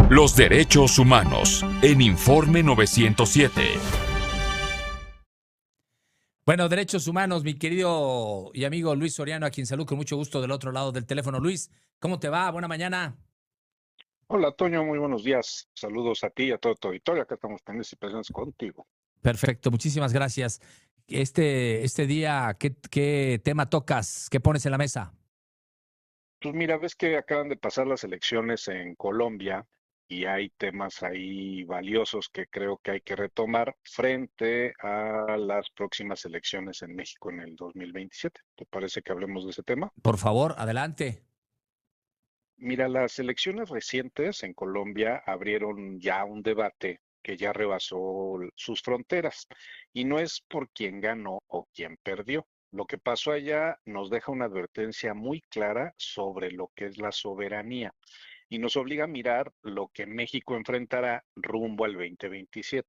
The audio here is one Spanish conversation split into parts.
Los derechos humanos en Informe 907. Bueno, derechos humanos, mi querido y amigo Luis Soriano, a quien saludo con mucho gusto del otro lado del teléfono. Luis, ¿cómo te va? Buena mañana. Hola, Toño, muy buenos días. Saludos a ti y a todo tu auditorio. Acá estamos pendientes y presentes contigo. Perfecto, muchísimas gracias. Este día, ¿qué tema tocas? ¿Qué pones en la mesa? Pues mira, ves que acaban de pasar las elecciones en Colombia y hay temas ahí valiosos que creo que hay que retomar frente a las próximas elecciones en México en el 2027. ¿Te parece que hablemos de ese tema? Por favor, adelante. Mira, las elecciones recientes en Colombia abrieron ya un debate que ya rebasó sus fronteras y no es por quién ganó o quién perdió. Lo que pasó allá nos deja una advertencia muy clara sobre lo que es la soberanía y nos obliga a mirar lo que México enfrentará rumbo al 2027.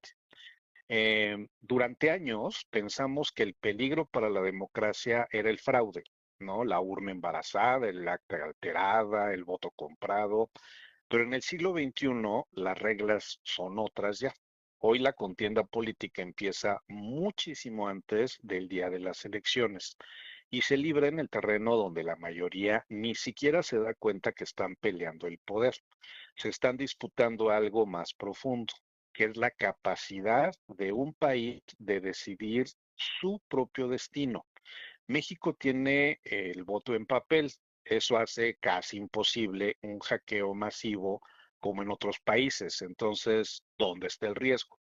Durante años pensamos que el peligro para la democracia era el fraude, ¿no? La urna embarazada, el acta alterada, el voto comprado, pero en el siglo XXI las reglas son otras ya. Hoy la contienda política empieza muchísimo antes del día de las elecciones y se libra en el terreno donde la mayoría ni siquiera se da cuenta que están peleando el poder. Se están disputando algo más profundo, que es la capacidad de un país de decidir su propio destino. México tiene el voto en papel. Eso hace casi imposible un hackeo masivo como en otros países. Entonces, ¿dónde está el riesgo?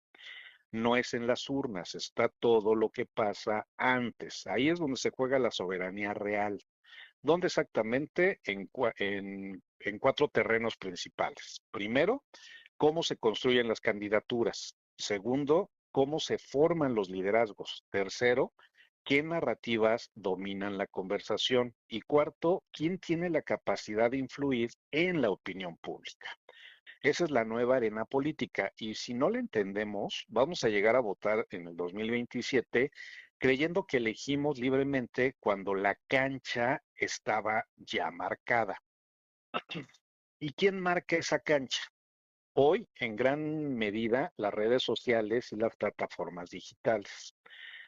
No es en las urnas, está todo lo que pasa antes. Ahí es donde se juega la soberanía real. ¿Dónde exactamente? En cuatro terrenos principales. Primero, cómo se construyen las candidaturas. Segundo, cómo se forman los liderazgos. Tercero, qué narrativas dominan la conversación. Y cuarto, quién tiene la capacidad de influir en la opinión pública. Esa es la nueva arena política y si no la entendemos, vamos a llegar a votar en el 2027 creyendo que elegimos libremente cuando la cancha estaba ya marcada. ¿Y quién marca esa cancha? Hoy, en gran medida, las redes sociales y las plataformas digitales.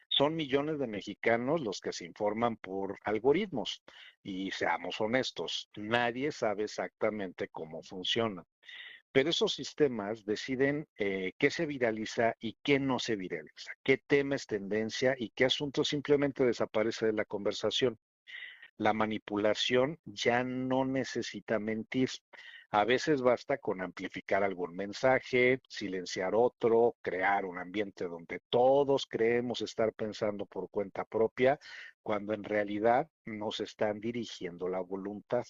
Son millones de mexicanos los que se informan por algoritmos y seamos honestos, nadie sabe exactamente cómo funcionan. Pero esos sistemas deciden qué se viraliza y qué no se viraliza, qué tema es tendencia y qué asunto simplemente desaparece de la conversación. La manipulación ya no necesita mentir. A veces basta con amplificar algún mensaje, silenciar otro, crear un ambiente donde todos creemos estar pensando por cuenta propia, cuando en realidad nos están dirigiendo la voluntad.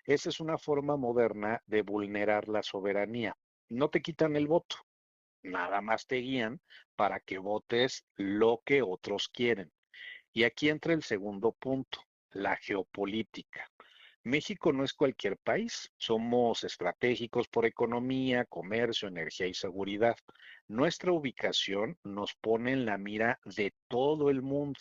Esa es una forma moderna de vulnerar la soberanía. No te quitan el voto, nada más te guían para que votes lo que otros quieren. Y aquí entra el segundo punto, la geopolítica. México no es cualquier país, somos estratégicos por economía, comercio, energía y seguridad. Nuestra ubicación nos pone en la mira de todo el mundo.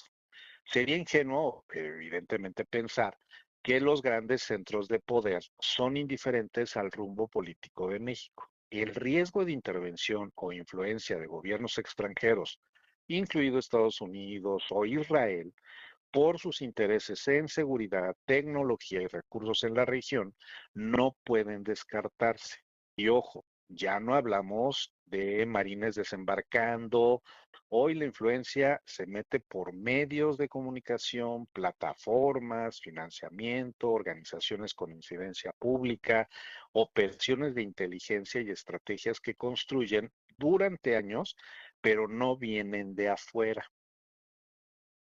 Sería ingenuo, evidentemente, pensar que los grandes centros de poder son indiferentes al rumbo político de México. El riesgo de intervención o influencia de gobiernos extranjeros, incluido Estados Unidos o Israel, por sus intereses en seguridad, tecnología y recursos en la región, no pueden descartarse. Y ojo, ya no hablamos de marines desembarcando. Hoy la influencia se mete por medios de comunicación, plataformas, financiamiento, organizaciones con incidencia pública, operaciones de inteligencia y estrategias que construyen durante años, pero no vienen de afuera.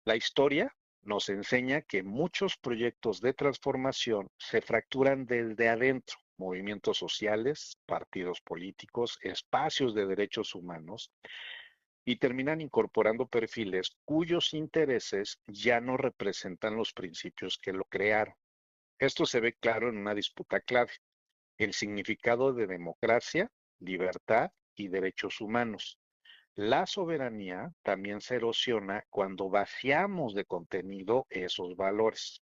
La historia nos enseña que muchos proyectos de transformación se fracturan desde adentro, movimientos sociales, partidos políticos, espacios de derechos humanos, y terminan incorporando perfiles cuyos intereses ya no representan los principios que lo crearon. Esto se ve claro en una disputa clave, el significado de democracia, libertad y derechos humanos. La soberanía también se erosiona cuando vaciamos de contenido esos valores.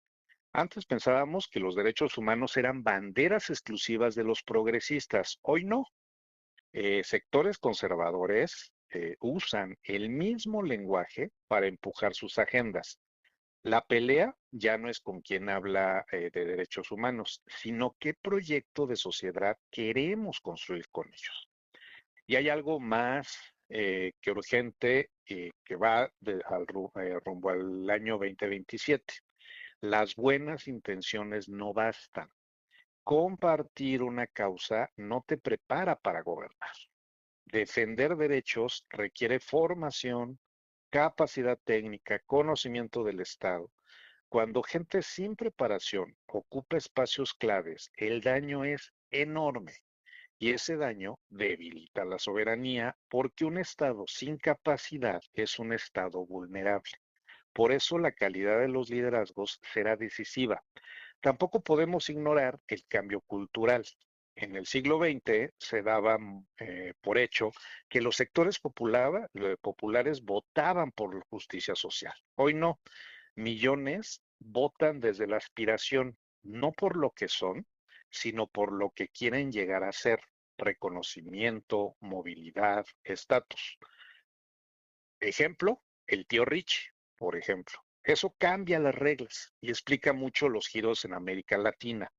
Antes pensábamos que los derechos humanos eran banderas exclusivas de los progresistas. Hoy no. Sectores conservadores usan el mismo lenguaje para empujar sus agendas. La pelea ya no es con quien habla de derechos humanos, sino qué proyecto de sociedad queremos construir con ellos. Y hay algo más que urgente que va rumbo al año 2027. Las buenas intenciones no bastan. Compartir una causa no te prepara para gobernar. Defender derechos requiere formación, capacidad técnica, conocimiento del Estado. Cuando gente sin preparación ocupa espacios claves, el daño es enorme y ese daño debilita la soberanía porque un Estado sin capacidad es un Estado vulnerable. Por eso la calidad de los liderazgos será decisiva. Tampoco podemos ignorar el cambio cultural. En el siglo XX se daba por hecho que los sectores populares votaban por la justicia social. Hoy no. Millones votan desde la aspiración, no por lo que son, sino por lo que quieren llegar a ser. Reconocimiento, movilidad, estatus. Ejemplo, el tío Rich, por ejemplo. Eso cambia las reglas y explica mucho los giros en América Latina.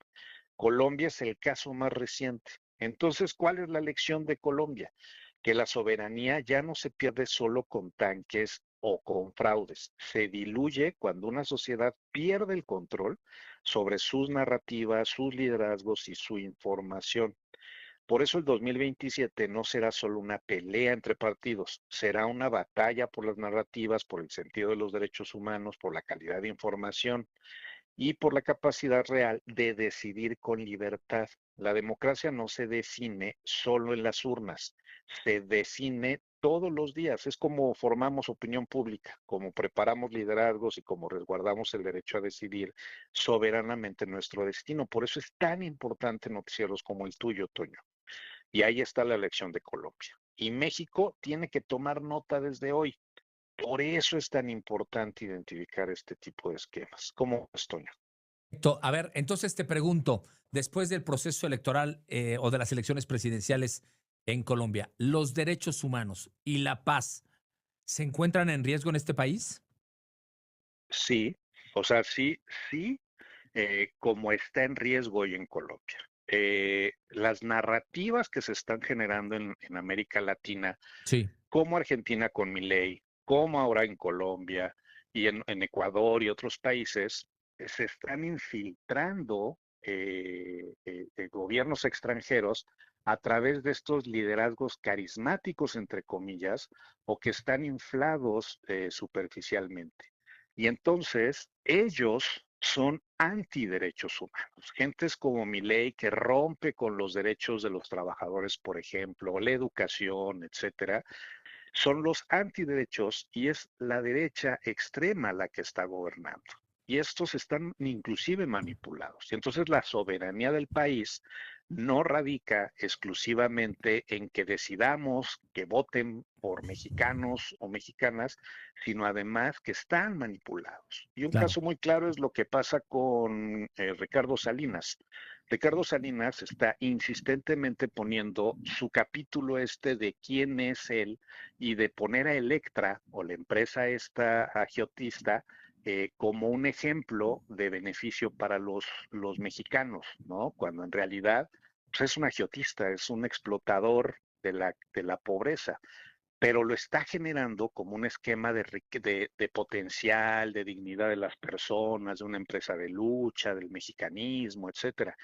Colombia es el caso más reciente. Entonces, ¿cuál es la lección de Colombia? Que la soberanía ya no se pierde solo con tanques o con fraudes. Se diluye cuando una sociedad pierde el control sobre sus narrativas, sus liderazgos y su información. Por eso el 2027 no será solo una pelea entre partidos, será una batalla por las narrativas, por el sentido de los derechos humanos, por la calidad de información y por la capacidad real de decidir con libertad. La democracia no se define solo en las urnas, se define todos los días. Es como formamos opinión pública, como preparamos liderazgos y como resguardamos el derecho a decidir soberanamente nuestro destino. Por eso es tan importante noticieros como el tuyo, Toño. Y ahí está la elección de Colombia. Y México tiene que tomar nota desde hoy. Por eso es tan importante identificar este tipo de esquemas. ¿Cómo es, Toño? A ver, entonces te pregunto, después del proceso electoral o de las elecciones presidenciales en Colombia, ¿los derechos humanos y la paz se encuentran en riesgo en este país? Sí, o sea, sí, sí, como está en riesgo hoy en Colombia. Las narrativas que se están generando en América Latina, Sí. como Argentina con Milei, como ahora en Colombia y en Ecuador y otros países, se están infiltrando gobiernos extranjeros a través de estos liderazgos carismáticos, entre comillas, o que están inflados superficialmente. Y entonces ellos son antiderechos humanos. Gentes como Milei que rompe con los derechos de los trabajadores, por ejemplo, la educación, etcétera, son los antiderechos y es la derecha extrema la que está gobernando. Y estos están inclusive manipulados. Y entonces la soberanía del país no radica exclusivamente en que decidamos que voten por mexicanos o mexicanas, sino además que están manipulados. Y un Claro. caso muy claro es lo que pasa con Ricardo Salinas. Ricardo Salinas está insistentemente poniendo su capítulo este de quién es él y de poner a Electra o la empresa esta agiotista como un ejemplo de beneficio para los mexicanos, ¿no? Cuando en realidad pues, es un agiotista, es un explotador de la pobreza, pero lo está generando como un esquema de potencial, de dignidad de las personas, de una empresa de lucha, del mexicanismo, etcétera.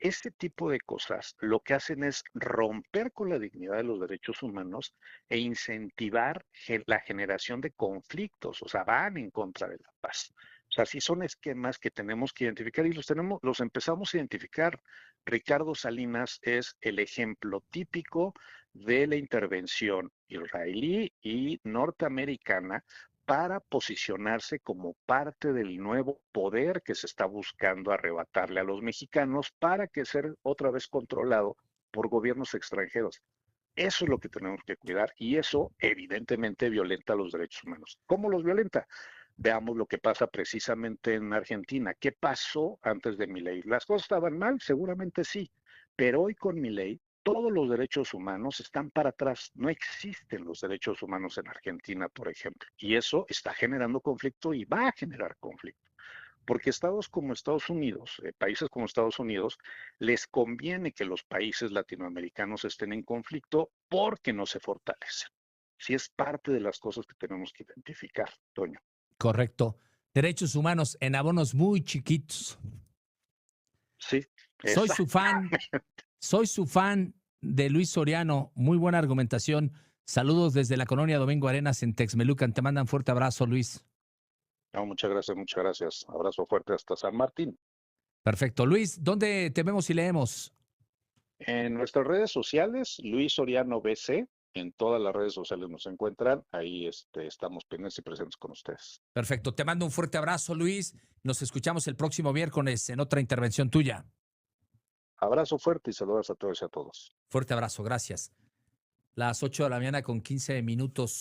Este tipo de cosas lo que hacen es romper con la dignidad de los derechos humanos e incentivar la generación de conflictos, o sea, van en contra de la paz. O sea, sí son esquemas que tenemos que identificar y los empezamos a identificar. Ricardo Salinas es el ejemplo típico de la intervención israelí y norteamericana para posicionarse como parte del nuevo poder que se está buscando arrebatarle a los mexicanos para que ser otra vez controlado por gobiernos extranjeros. Eso es lo que tenemos que cuidar y eso evidentemente violenta los derechos humanos. ¿Cómo los violenta? Veamos lo que pasa precisamente en Argentina. ¿Qué pasó antes de Milei? ¿Las cosas estaban mal? Seguramente sí, pero hoy con Milei todos los derechos humanos están para atrás. No existen los derechos humanos en Argentina, por ejemplo, y eso está generando conflicto y va a generar conflicto. Porque estados como Estados Unidos, países como Estados Unidos, les conviene que los países latinoamericanos estén en conflicto porque no se fortalecen. Sí es parte de las cosas que tenemos que identificar, Toño. Correcto. Derechos humanos en abonos muy chiquitos. Sí, Soy su fan, exactamente. soy su fan de Luis Soriano. Muy buena argumentación. Saludos desde la colonia Domingo Arenas en Texmelucan. Te mandan fuerte abrazo, Luis. No, muchas gracias, muchas gracias. Abrazo fuerte hasta San Martín. Perfecto. Luis, ¿dónde te vemos y leemos? En nuestras redes sociales, Luis Soriano BC, en todas las redes sociales nos encuentran. Ahí estamos pendientes y presentes con ustedes. Perfecto. Te mando un fuerte abrazo, Luis. Nos escuchamos el próximo miércoles en otra intervención tuya. Abrazo fuerte y saludos a todos y a todos. Fuerte abrazo. Gracias. Las 8 de la mañana con 15 minutos.